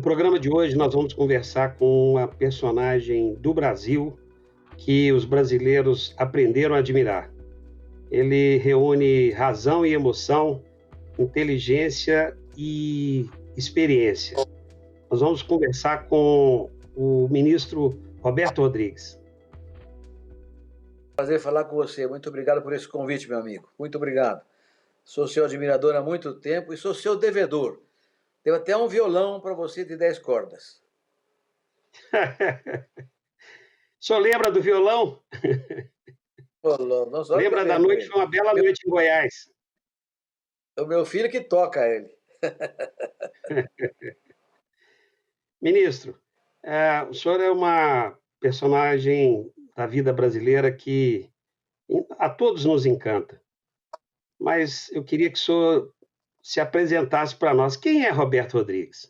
programa de hoje nós vamos conversar com uma personagem do Brasil que os brasileiros aprenderam a admirar. Ele reúne razão e emoção, inteligência e experiência. Nós vamos conversar com o ministro Roberto Rodrigues. Prazer falar com você. Muito obrigado por esse convite, meu amigo. Muito obrigado. Sou seu admirador há muito tempo e sou seu devedor. Tenho até um violão para você de 10 cordas. O senhor lembra do violão? Violão, não só que eu Lembra da lembro noite? ele. Foi uma bela noite em Goiás. É o meu filho que toca ele. Ministro, o senhor é uma personagem da vida brasileira que a todos nos encanta. Mas eu queria que o senhor se apresentasse para nós. Quem é Roberto Rodrigues?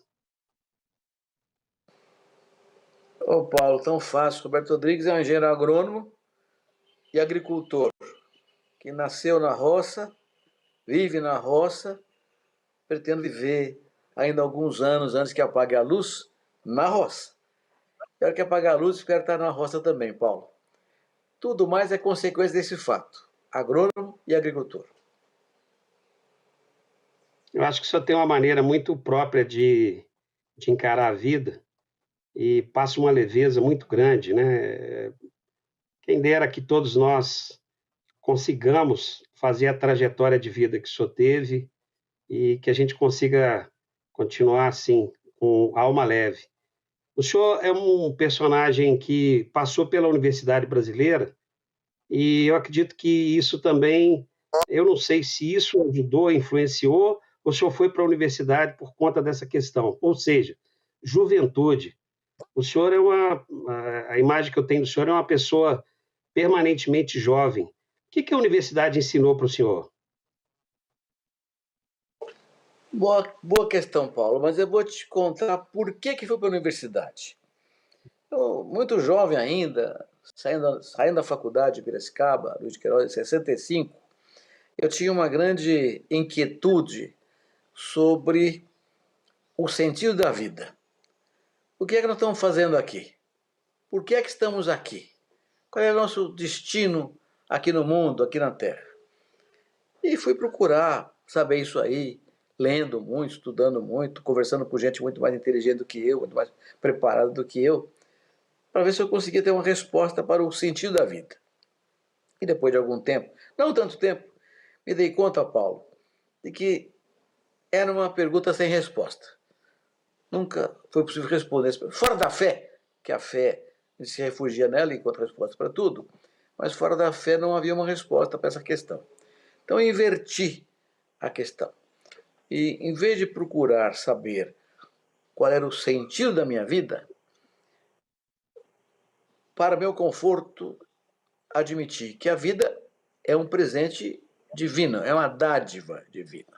Ô, Paulo, tão fácil. Roberto Rodrigues é um engenheiro agrônomo e agricultor que nasceu na roça, vive na roça, pretende viver ainda alguns anos antes que apague a luz na roça. Quero que apague a luz e quero estar na roça também, Paulo. Tudo mais é consequência desse fato. Agrônomo e agricultor. Eu acho que o senhor tem uma maneira muito própria de encarar a vida e passa uma leveza muito grande, né? Quem dera que todos nós consigamos fazer a trajetória de vida que o senhor teve e que a gente consiga continuar assim, com alma leve. O senhor é um personagem que passou pela Universidade Brasileira e eu acredito que isso também, eu não sei se isso ajudou, influenciou, ou o senhor foi para a universidade por conta dessa questão. Ou seja, juventude. O senhor é a imagem que eu tenho do senhor é uma pessoa permanentemente jovem. O que a universidade ensinou para o senhor? Boa questão, Paulo, mas eu vou te contar por que fui para a universidade. Eu, muito jovem ainda, saindo da faculdade de Piracicaba, Luiz de Queiroz, em 65, eu tinha uma grande inquietude sobre o sentido da vida. O que é que nós estamos fazendo aqui? Por que é que estamos aqui? Qual é o nosso destino aqui no mundo, aqui na Terra? E fui procurar saber isso aí, lendo muito, estudando muito, conversando com gente muito mais inteligente do que eu, muito mais preparada do que eu, para ver se eu conseguia ter uma resposta para o sentido da vida. E depois de algum tempo, não tanto tempo, me dei conta, Paulo, de que era uma pergunta sem resposta. Nunca foi possível responder. Fora da fé, que a fé a gente se refugia nela enquanto resposta para tudo, mas fora da fé não havia uma resposta para essa questão. Então eu inverti a questão. E em vez de procurar saber qual era o sentido da minha vida, para meu conforto, admiti que a vida é um presente divino, é uma dádiva divina,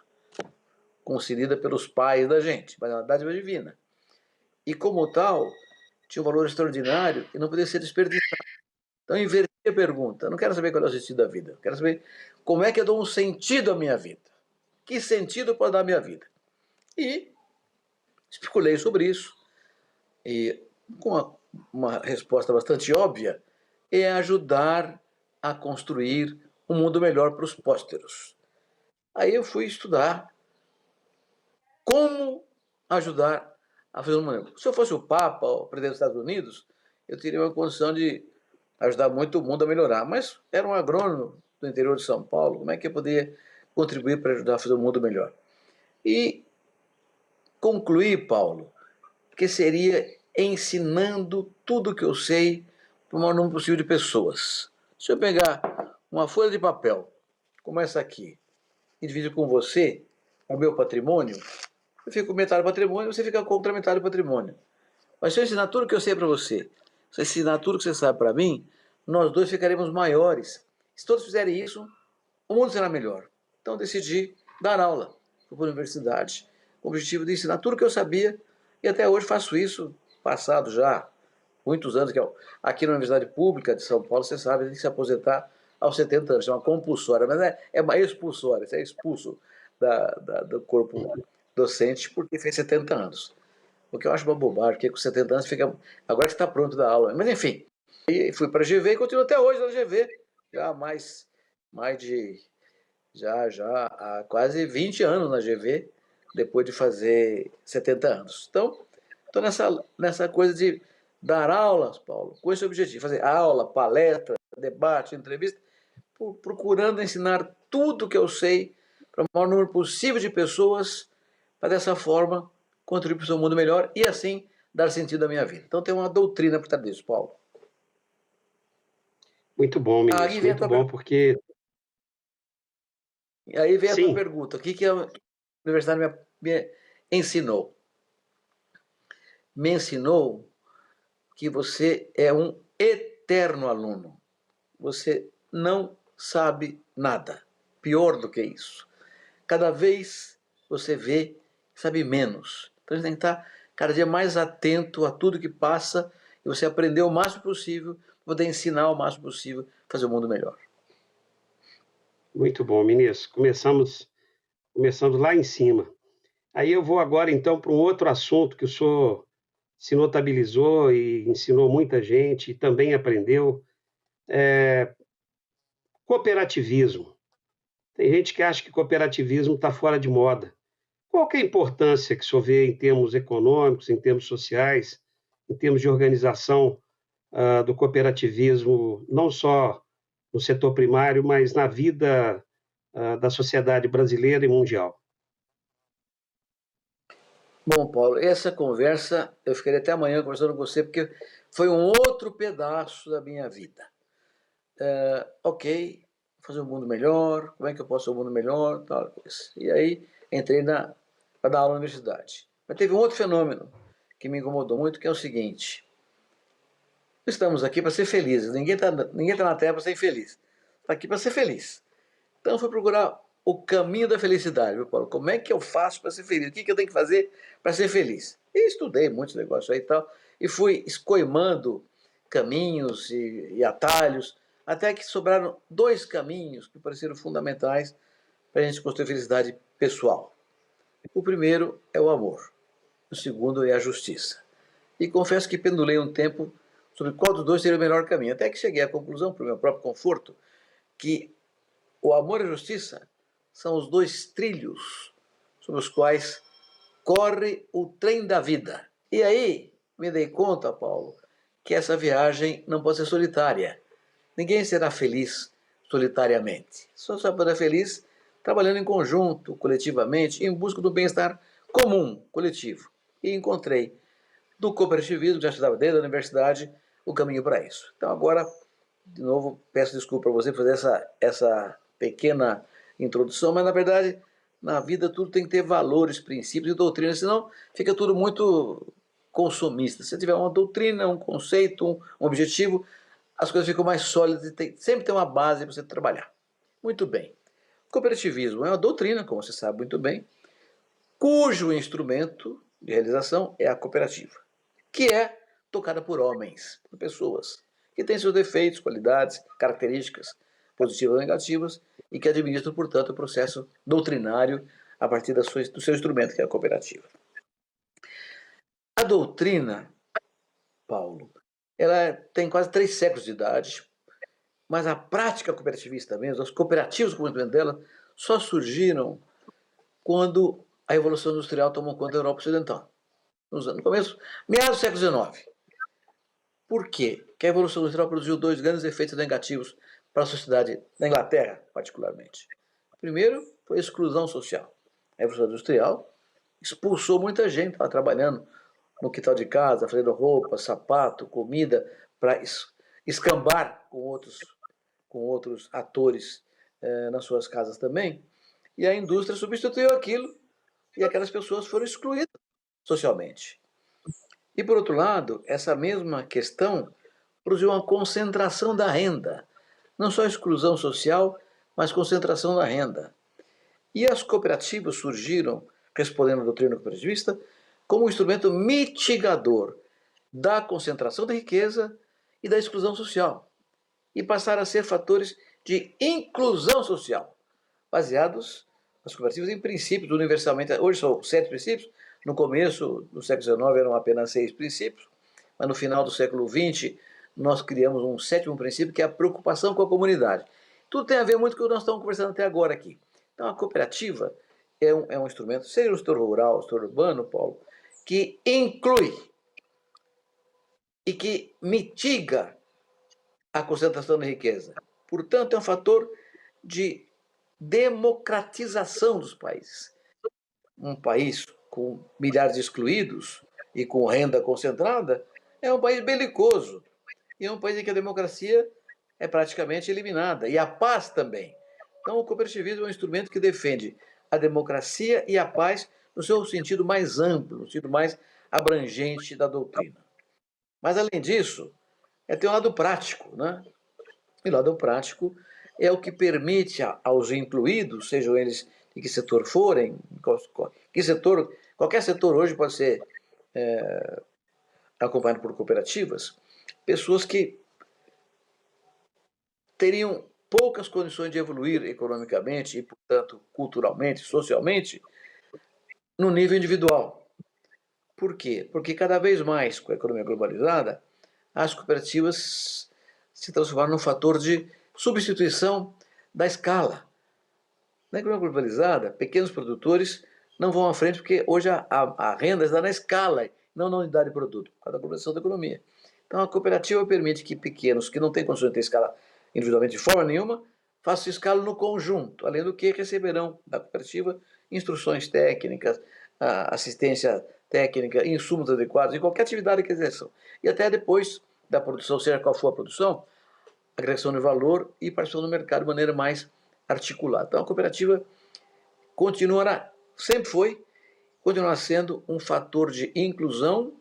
concedida pelos pais da gente, mas é uma dádiva divina. E como tal, tinha um valor extraordinário e não podia ser desperdiçado. Então, inverti a pergunta. Eu não quero saber qual é o sentido da vida. Eu quero saber como é que eu dou um sentido à minha vida. Que sentido pode dar à minha vida? E especulei sobre isso. E com uma resposta bastante óbvia, é ajudar a construir um mundo melhor para os pósteros. Aí eu fui estudar como ajudar a fazer um mundo. Se eu fosse o Papa, o presidente dos Estados Unidos, eu teria uma condição de ajudar muito o mundo a melhorar. Mas era um agrônomo do interior de São Paulo, como é que eu poderia contribuir para ajudar a fazer o mundo melhor? E concluí, Paulo, que seria ensinando tudo o que eu sei para o maior número possível de pessoas. Se eu pegar uma folha de papel, como essa aqui, e dividir com você o meu patrimônio, eu fico com metade do patrimônio, você fica com outra metade do patrimônio. Mas se eu ensinar tudo o que eu sei para você, se eu ensinar tudo o que você sabe para mim, nós dois ficaremos maiores. Se todos fizerem isso, o mundo será melhor. Então decidi dar aula. Fui para a universidade com o objetivo de ensinar tudo o que eu sabia e até hoje faço isso, passado já muitos anos, que aqui na Universidade Pública de São Paulo, você sabe, tem que se aposentar aos 70 anos, chama compulsória, mas é uma expulsória, você é expulso do corpo docente porque fez 70 anos. o que eu acho uma bobagem, porque com 70 anos fica. Agora que está pronto da aula. Mas enfim, e fui para a GV e continuo até hoje na GV, já mais de. Já há quase 20 anos na GV, depois de fazer 70 anos. Então, estou nessa coisa de dar aulas, Paulo, com esse objetivo, fazer aula, palestra, debate, entrevista, procurando ensinar tudo que eu sei para o maior número possível de pessoas, para dessa forma contribuir para o seu mundo melhor e assim dar sentido à minha vida. Então tem uma doutrina por trás disso, Paulo. Muito bom, Aí ministro, vem a muito tua, bom, porque, aí vem a tua sim, pergunta: o que a universidade me ensinou? Me ensinou que você é um eterno aluno. Você não sabe nada. Pior do que isso. Cada vez você vê, sabe menos. Então a gente tem que estar cada dia mais atento a tudo que passa e você aprender o máximo possível, poder ensinar o máximo possível, fazer o mundo melhor. muito bom, ministro. Começamos lá em cima. Aí eu vou agora, então, para um outro assunto que o senhor se notabilizou e ensinou muita gente e também aprendeu, cooperativismo. Tem gente que acha que cooperativismo está fora de moda. Qual que é a importância que o senhor vê em termos econômicos, em termos sociais, em termos de organização do cooperativismo, não só no setor primário, mas na vida da sociedade brasileira e mundial? Bom, Paulo, essa conversa eu ficaria até amanhã conversando com você, porque foi um outro pedaço da minha vida. Ok, fazer um mundo melhor, como é que eu posso fazer um mundo melhor, tal coisa. E aí entrei para dar aula na universidade. Mas teve um outro fenômeno que me incomodou muito, que é o seguinte: estamos aqui para ser felizes, ninguém tá na Terra para ser infeliz, está aqui para ser feliz. Então eu fui procurar o caminho da felicidade, viu, Paulo? Como é que eu faço para ser feliz? O que eu tenho que fazer para ser feliz? E estudei muitos negócios aí e tal, e fui escoimando caminhos e atalhos, até que sobraram dois caminhos que pareceram fundamentais para a gente construir felicidade pessoal. O primeiro é o amor, o segundo é a justiça. E confesso que pendulei um tempo sobre qual dos dois seria o melhor caminho, até que cheguei à conclusão, para o meu próprio conforto, que o amor e a justiça são os dois trilhos sobre os quais corre o trem da vida. E aí me dei conta, Paulo, que essa viagem não pode ser solitária. Ninguém será feliz solitariamente. Só será feliz trabalhando em conjunto, coletivamente, em busca do bem-estar comum, coletivo. E encontrei do cooperativismo, que já estudava desde a universidade, o caminho para isso. Então agora, de novo, peço desculpa para você por fazer essa pequena introdução, mas na verdade, na vida tudo tem que ter valores, princípios e doutrinas, senão fica tudo muito consumista. Se tiver uma doutrina, um conceito, um objetivo, as coisas ficam mais sólidas e sempre tem uma base para você trabalhar. Muito bem. Cooperativismo é uma doutrina, como você sabe muito bem, cujo instrumento de realização é a cooperativa, que é tocada por homens, por pessoas, que têm seus defeitos, qualidades, características positivas ou negativas, e que administram, portanto, o processo doutrinário a partir do seu instrumento, que é a cooperativa. A doutrina, Paulo, ela tem quase 3 séculos de idade, mas a prática cooperativista mesmo, as cooperativas, como dela, só surgiram quando a Revolução Industrial tomou conta da Europa Ocidental. No começo, meados do século XIX. Por quê? Porque a Revolução Industrial produziu dois grandes efeitos negativos para a sociedade da Inglaterra, particularmente. O primeiro foi a exclusão social. A Revolução Industrial expulsou muita gente que estava trabalhando no quintal de casa, fazendo roupa, sapato, comida, para escambar com outros atores nas suas casas também. E a indústria substituiu aquilo e aquelas pessoas foram excluídas socialmente. E, por outro lado, essa mesma questão produziu uma concentração da renda. Não só exclusão social, mas concentração da renda. E as cooperativas surgiram, respondendo à doutrina cooperativista, como um instrumento mitigador da concentração da riqueza e da exclusão social. E passaram a ser fatores de inclusão social, baseados, as cooperativas, em princípios universalmente, hoje são 7 princípios, No começo do século XIX eram apenas 6 princípios, mas no final do século XX nós criamos um 7º princípio, que é a preocupação com a comunidade. Tudo tem a ver muito com o que nós estamos conversando até agora aqui. Então a cooperativa é um instrumento, seja o setor rural, o setor urbano, Paulo, que inclui e que mitiga a concentração de riqueza. Portanto, é um fator de democratização dos países. Um país com milhares de excluídos e com renda concentrada é um país belicoso. E é um país em que a democracia é praticamente eliminada. E a paz também. Então, o cooperativismo é um instrumento que defende a democracia e a paz no seu sentido mais amplo, no sentido mais abrangente da doutrina. Mas, além disso, tem um lado prático, né? E o lado prático é o que permite aos incluídos, sejam eles de que setor forem, qualquer setor hoje pode ser acompanhado por cooperativas, pessoas que teriam poucas condições de evoluir economicamente e, portanto, culturalmente, socialmente, no nível individual. Por quê? Porque cada vez mais, com a economia globalizada, as cooperativas se transformaram num fator de substituição da escala. Na economia globalizada, pequenos produtores não vão à frente porque hoje a renda está na escala, não na unidade de produto, por causa da globalização da economia. Então a cooperativa permite que pequenos, que não têm condições de ter escala individualmente de forma nenhuma, façam escala no conjunto, além do que receberão da cooperativa instruções técnicas, assistência técnica, insumos adequados em qualquer atividade que exerçam. E até depois da produção, seja qual for a produção, agregação de valor e participação no mercado de maneira mais articulada. Então a cooperativa continuará, sempre foi, continuará sendo um fator de inclusão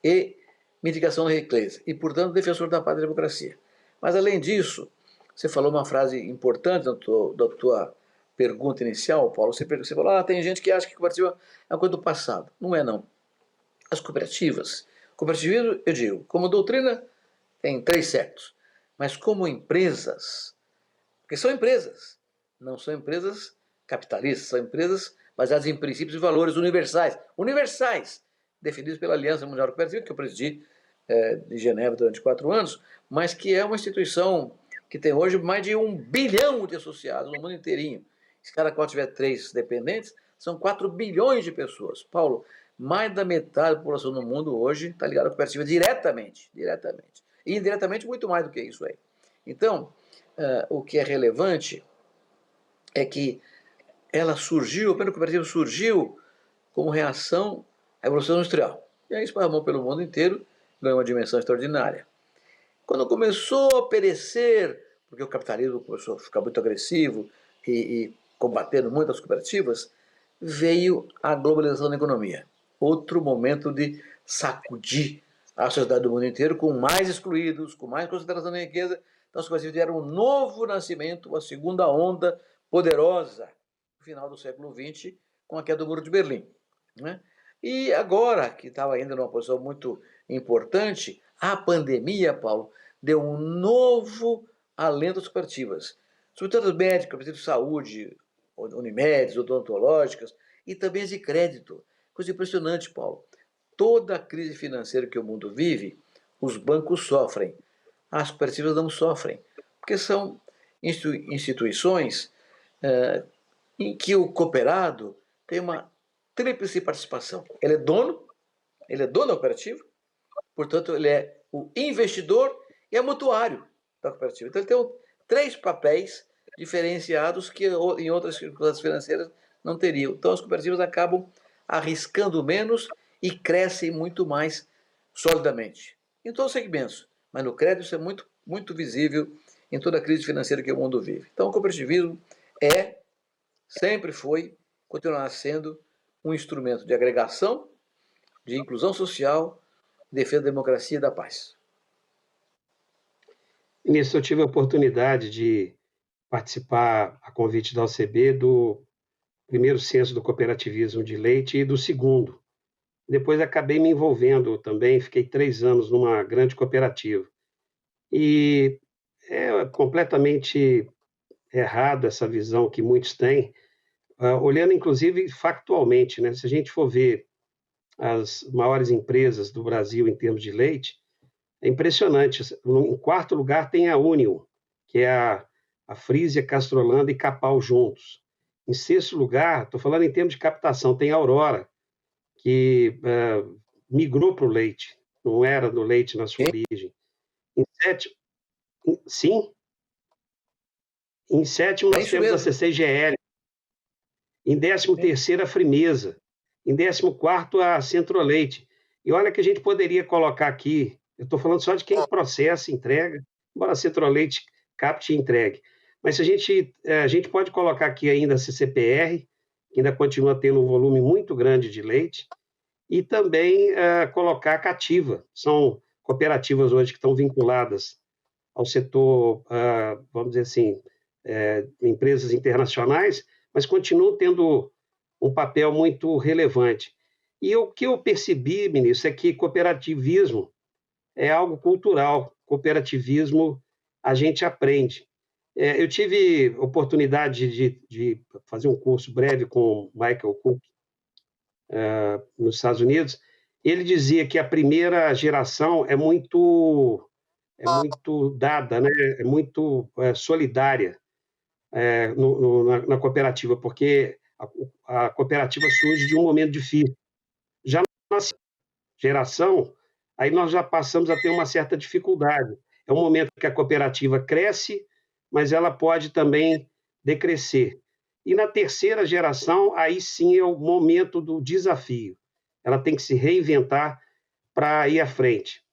e mitigação da riqueza e, portanto, defensor da paz e da democracia. Mas, além disso, você falou uma frase importante da tua pergunta inicial, Paulo. Você falou, tem gente que acha que cooperativa é uma coisa do passado. Não é, não. As cooperativas, cooperativismo, eu digo, como doutrina, tem 3 séculos, mas como empresas, porque são empresas, não são empresas capitalistas, são empresas baseadas em princípios e valores universais, definidos pela Aliança Mundial Cooperativa, que eu presidi de Genebra durante 4 anos, mas que é uma instituição que tem hoje mais de 1 bilhão de associados no mundo inteirinho. Se cada qual tiver 3 dependentes, são 4 bilhões de pessoas. Paulo, mais da metade da população no mundo hoje está ligada à cooperativa diretamente. E indiretamente muito mais do que isso aí. Então, o que é relevante é que ela surgiu, a primeira cooperativa surgiu como reação à Revolução Industrial. E aí esparramou pelo mundo inteiro, ganhou uma dimensão extraordinária. Quando começou a perecer, porque o capitalismo começou a ficar muito agressivo e combatendo muitas cooperativas, veio a globalização da economia. Outro momento de sacudir a sociedade do mundo inteiro, com mais excluídos, com mais concentração de riqueza. Então as cooperativas tiveram um novo nascimento, uma segunda onda poderosa, no final do século XX, com a queda do Muro de Berlim. Né? E agora, que estava ainda numa posição muito importante, a pandemia, Paulo, deu um novo alento às cooperativas. Sobretudo as médicas, cooperativas de saúde, Unimedes, odontológicas, e também as de crédito. Coisa impressionante, Paulo. Toda a crise financeira que o mundo vive, os bancos sofrem. As cooperativas não sofrem, porque são instituições em que o cooperado tem uma tríplice participação. Ele é dono da cooperativa, portanto, ele é o investidor e é mutuário da cooperativa. Então, ele tem 3 papéis diferenciados que em outras circunstâncias financeiras não teriam. Então, as cooperativas acabam arriscando menos e crescem muito mais solidamente. Em todos os segmentos, mas no crédito isso é muito, muito visível em toda a crise financeira que o mundo vive. Então, o cooperativismo sempre foi, continuará sendo um instrumento de agregação, de inclusão social, defesa da democracia e da paz. Nisso, eu tive a oportunidade de participar, a convite da OCB, do primeiro censo do cooperativismo de leite e do segundo. Depois acabei me envolvendo também, fiquei 3 anos numa grande cooperativa. E é completamente errado essa visão que muitos têm, olhando inclusive factualmente, né? Se a gente for ver as maiores empresas do Brasil em termos de leite, é impressionante. Em quarto lugar tem a Union, que é a Frisia, Castrolanda e Capal juntos. Em sexto lugar, estou falando em termos de captação, tem a Aurora, que migrou para o leite, não era do leite na sua origem. Em sétimo, sim, em sétimo nós temos a CCGL, em 13º a Frimeza, em 14º a Centro-Leite. E olha que a gente poderia colocar aqui, eu estou falando só de quem processa e entrega, embora a Centro-Leite capte e entregue. Mas se a gente pode colocar aqui ainda a CCPR, que ainda continua tendo um volume muito grande de leite, e também colocar a Cativa. São cooperativas hoje que estão vinculadas ao setor, vamos dizer assim, empresas internacionais, mas continuam tendo um papel muito relevante. E o que eu percebi, ministro, é que cooperativismo é algo cultural. Cooperativismo a gente aprende. Eu tive oportunidade de fazer um curso breve com o Michael Cook nos Estados Unidos. Ele dizia que a primeira geração é muito dada, né? É muito solidária na cooperativa, porque a cooperativa surge de um momento difícil. Já na nossa geração, aí nós já passamos a ter uma certa dificuldade. É um momento que a cooperativa cresce, mas ela pode também decrescer. E na terceira geração, aí sim é o momento do desafio. Ela tem que se reinventar para ir à frente.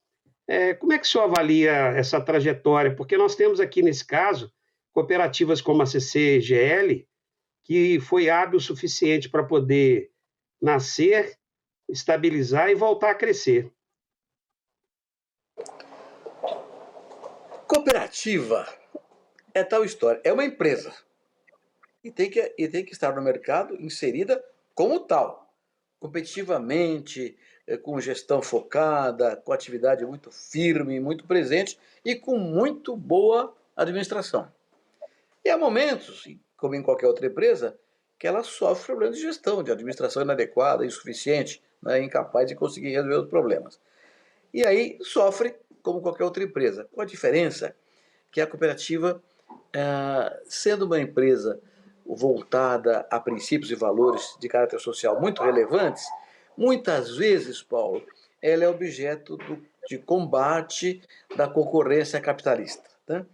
Como é que o senhor avalia essa trajetória? Porque nós temos aqui, nesse caso, cooperativas como a CCGL, que foi hábil o suficiente para poder nascer, estabilizar e voltar a crescer. Cooperativa é tal história, é uma empresa e tem que estar no mercado inserida como tal, competitivamente, com gestão focada, com atividade muito firme, muito presente e com muito boa administração. E há momentos, como em qualquer outra empresa, que ela sofre problemas de gestão, de administração inadequada, insuficiente, né, incapaz de conseguir resolver os problemas. E aí sofre como qualquer outra empresa, com a diferença que a cooperativa, sendo uma empresa voltada a princípios e valores de caráter social muito relevantes, muitas vezes, Paulo, ela é objeto de combate da concorrência capitalista. Né?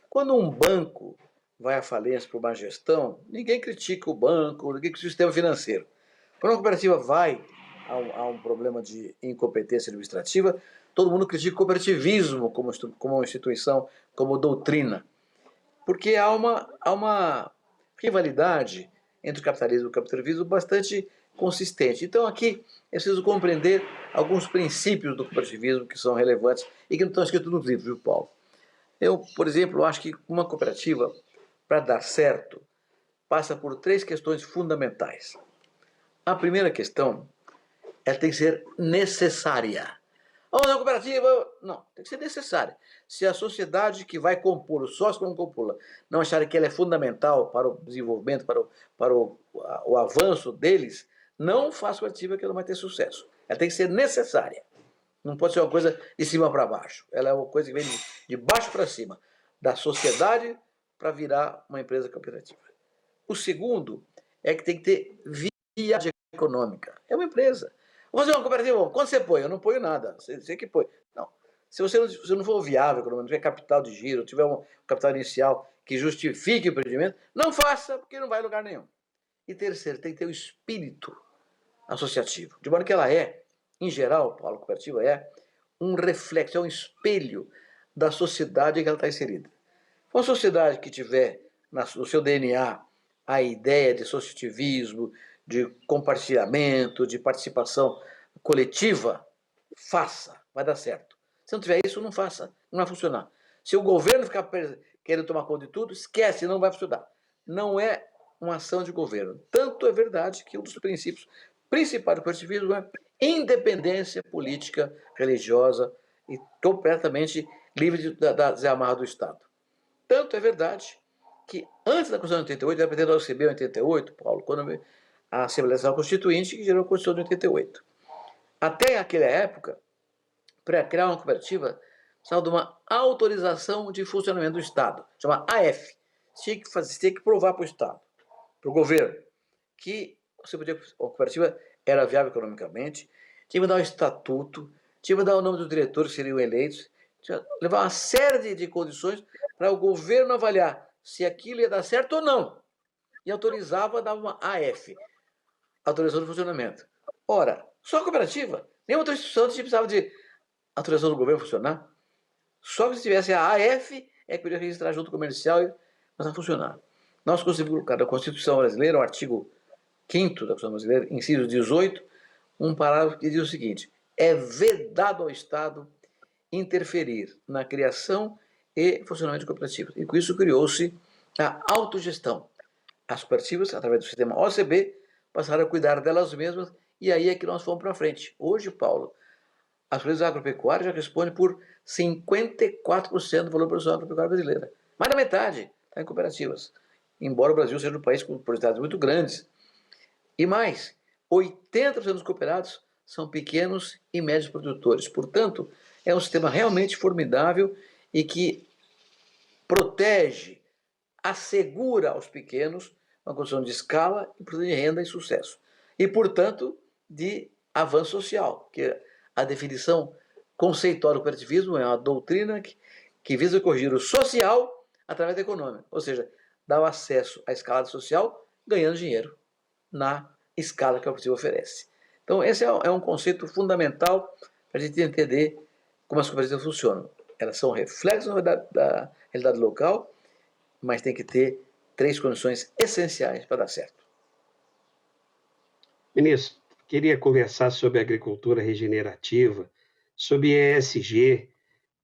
Quando um banco vai à falência por má gestão, ninguém critica o banco, ninguém critica o sistema financeiro. Quando a cooperativa vai a um problema de incompetência administrativa, todo mundo critica o cooperativismo como instituição, como doutrina. Porque há uma rivalidade entre o capitalismo e o capitalismo bastante consistente. Então aqui é preciso compreender alguns princípios do cooperativismo que são relevantes e que não estão escritos nos livros, viu, Paulo? Eu, por exemplo, acho que uma cooperativa, para dar certo, passa por 3 questões fundamentais. A primeira questão, ela tem que ser necessária. Vamos fazer uma cooperativa? Não, tem que ser necessária. Se a sociedade que vai compor, os sócios que vão compô-la, não acharem que ela é fundamental para o desenvolvimento, para o avanço deles, não faça cooperativa que ela não vai ter sucesso. Ela tem que ser necessária. Não pode ser uma coisa de cima para baixo. Ela é uma coisa que vem de baixo para cima, da sociedade para virar uma empresa cooperativa. O segundo é que tem que ter viabilidade econômica. É uma empresa. Vamos fazer uma cooperativa? Quando você põe? Eu não ponho nada. Você que põe. Não. Se você não for viável, não tiver capital de giro, não tiver um capital inicial que justifique o empreendimento, não faça, porque não vai a lugar nenhum. E terceiro, tem que ter o espírito associativo. De modo que ela é, em geral, Paulo, a cooperativa é um reflexo, é um espelho da sociedade em que ela está inserida. Uma sociedade que tiver no seu DNA a ideia de associativismo, de compartilhamento, de participação coletiva, faça, vai dar certo. Se não tiver isso, não faça, não vai funcionar. Se o governo ficar querendo tomar conta de tudo, esquece, não vai funcionar. Não é uma ação de governo. Tanto é verdade que um dos princípios principais do cooperativismo é independência política, religiosa e completamente livre das amarras do Estado. Tanto é verdade que antes da Constituição de 88, eu pretendo receber em 88, Paulo, quando a Assembleia Nacional Constituinte que gerou a Constituição de 88. Até aquela época, para criar uma cooperativa, precisava de uma autorização de funcionamento do Estado, chama AF. Tinha que provar para o Estado, para o governo, que você podia, a cooperativa era viável economicamente, tinha que dar um estatuto, tinha que dar o nome dos diretores que seriam eleitos, tinha que levar uma série de condições para o governo avaliar se aquilo ia dar certo ou não. E autorizava, dava uma AF, autorização de funcionamento. Ora, só a cooperativa, nenhuma outra instituição precisava de autorização do governo funcionar. Só que se tivesse a AF, é que podia registrar junto comercial e começar a funcionar. Nós conseguimos colocar na Constituição Brasileira, o artigo 5º da Constituição Brasileira, inciso 18, um parágrafo que diz o seguinte: é vedado ao Estado interferir na criação e funcionamento de cooperativas. E com isso criou-se a autogestão. As cooperativas, através do sistema OCB, passaram a cuidar delas mesmas e aí é que nós fomos para frente. Hoje, Paulo, as empresas agropecuárias já respondem por 54% do valor da produção agropecuária brasileira. Mais da metade está em cooperativas. Embora o Brasil seja um país com produtividades muito grandes. E mais, 80% dos cooperados são pequenos e médios produtores. Portanto, é um sistema realmente formidável e que protege, assegura aos pequenos uma condição de escala e de renda e sucesso. E, portanto, de avanço social, que a definição conceitual do cooperativismo é uma doutrina que visa corrigir o social através da econômica, ou seja, dar o acesso à escala social ganhando dinheiro na escala que a cooperativa oferece. Então, esse é um conceito fundamental para a gente entender como as cooperativas funcionam. Elas são reflexos da realidade local, mas tem que ter 3 condições essenciais para dar certo. Ministro, queria conversar sobre agricultura regenerativa, sobre ESG,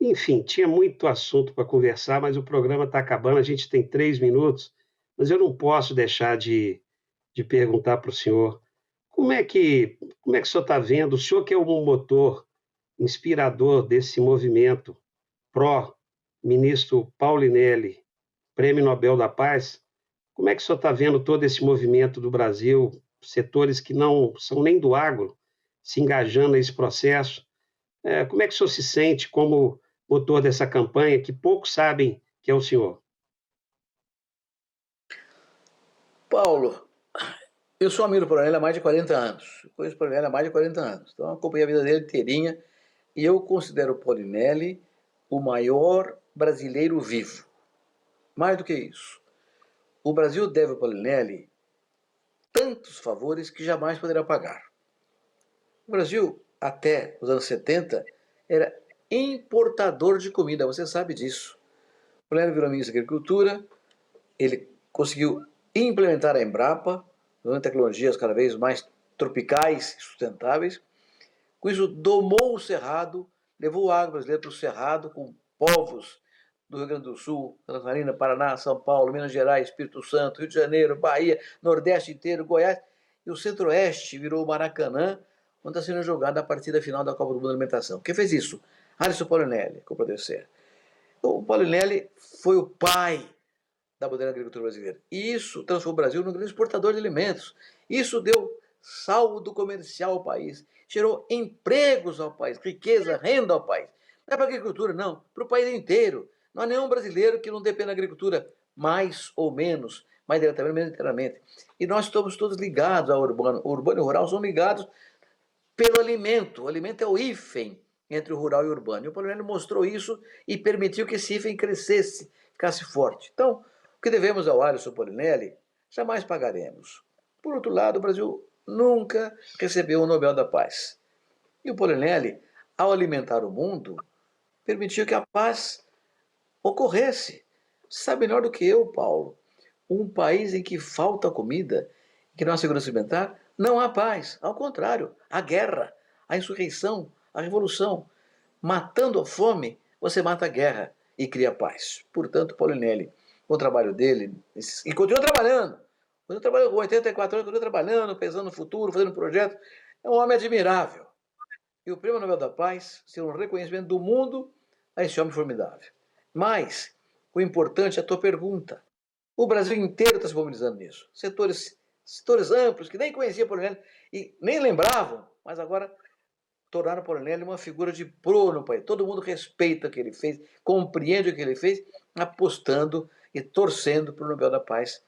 enfim, tinha muito assunto para conversar, mas o programa está acabando, a gente tem 3 minutos, mas eu não posso deixar de perguntar para o senhor como é que o senhor está vendo, o senhor que é um motor inspirador desse movimento pró-ministro Paulinelli, Prêmio Nobel da Paz, como é que o senhor está vendo todo esse movimento do Brasil, setores que não são nem do agro, se engajando nesse processo? Como é que o senhor se sente como motor dessa campanha, que poucos sabem que é o senhor? Paulo, eu sou amigo do Paulinelli há mais de 40 anos. Conheço o Paulinelli há mais de 40 anos. Então, acompanhei a vida dele inteirinha e eu considero o Paulinelli o maior brasileiro vivo. Mais do que isso, o Brasil deve ao Paulinelli tantos favores que jamais poderá pagar. O Brasil, até os anos 70, era importador de comida, você sabe disso. O Paulinelli virou ministro da Agricultura, ele conseguiu implementar a Embrapa, usando tecnologias cada vez mais tropicais e sustentáveis. Com isso, domou o Cerrado, levou o agro brasileiro para o Cerrado, com povos do Rio Grande do Sul, Santa Catarina, Paraná, São Paulo, Minas Gerais, Espírito Santo, Rio de Janeiro, Bahia, Nordeste inteiro, Goiás. E o Centro-Oeste virou o Maracanã, onde está sendo jogada a partida final da Copa do Mundo da Alimentação. Quem fez isso? Alisson Paulinelli, como pode ser. O Paulinelli foi o pai da moderna agricultura brasileira. E isso transformou o Brasil num grande exportador de alimentos. Isso deu saldo comercial ao país, gerou empregos ao país, riqueza, renda ao país. Não é para a agricultura, não, para o país inteiro. Não há nenhum brasileiro que não dependa da agricultura, mais ou menos, mais diretamente, menos inteiramente. E nós estamos todos ligados ao urbano. O urbano e o rural são ligados pelo alimento. O alimento é o hífen entre o rural e o urbano. E o Paulinelli mostrou isso e permitiu que esse hífen crescesse, ficasse forte. Então, o que devemos ao Alisson Paulinelli, jamais pagaremos. Por outro lado, o Brasil nunca recebeu o Nobel da Paz. E o Paulinelli, ao alimentar o mundo, permitiu que a paz ocorresse. Você sabe melhor do que eu, Paulo. Um país em que falta comida, que não há segurança alimentar, não há paz. Ao contrário, há guerra, a insurreição, a revolução. Matando a fome, você mata a guerra e cria paz. Portanto, Paulinelli, com o trabalho dele, e continua trabalhando. Continua trabalhando com 84 anos, continua trabalhando, pensando no futuro, fazendo projetos. É um homem admirável. E o Prêmio Nobel da Paz ser um reconhecimento do mundo a esse homem formidável. Mas, o importante é a tua pergunta. O Brasil inteiro está se mobilizando nisso. Setores amplos que nem conheciam Paulinelli e nem lembravam, mas agora tornaram o Paulinelli uma figura de proa no país. Todo mundo respeita o que ele fez, compreende o que ele fez, apostando e torcendo para o Nobel da Paz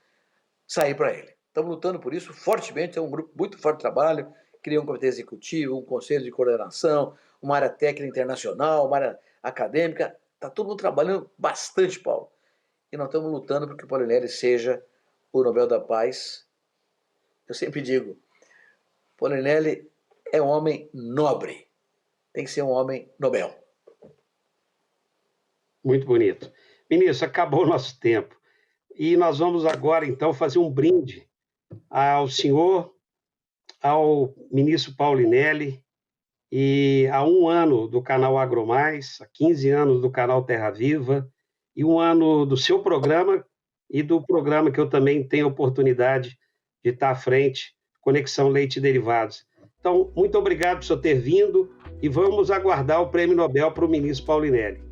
sair para ele. Estamos lutando por isso fortemente, é um grupo muito forte de trabalho, cria um comitê executivo, um conselho de coordenação, uma área técnica internacional, uma área acadêmica, está todo mundo trabalhando bastante, Paulo. E nós estamos lutando para que o Paulinelli seja o Nobel da Paz. Eu sempre digo, Paulinelli é um homem nobre, tem que ser um homem Nobel. Muito bonito. Ministro, acabou o nosso tempo. E nós vamos agora, então, fazer um brinde ao senhor, ao ministro Paulinelli, e a 1 ano do canal AgroMais, a 15 anos do canal Terra Viva, e 1 ano do seu programa e do programa que eu também tenho a oportunidade de estar à frente, Conexão Leite e Derivados. Então, muito obrigado por senhor ter vindo e vamos aguardar o Prêmio Nobel para o ministro Paulinelli.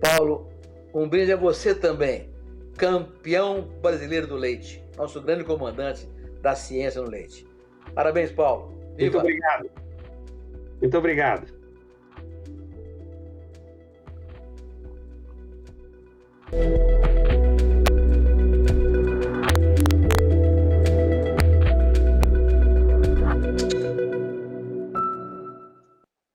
Paulo, um brinde a você também, campeão brasileiro do leite, nosso grande comandante da ciência no leite. Parabéns, Paulo. Viva! Muito obrigado. Muito obrigado.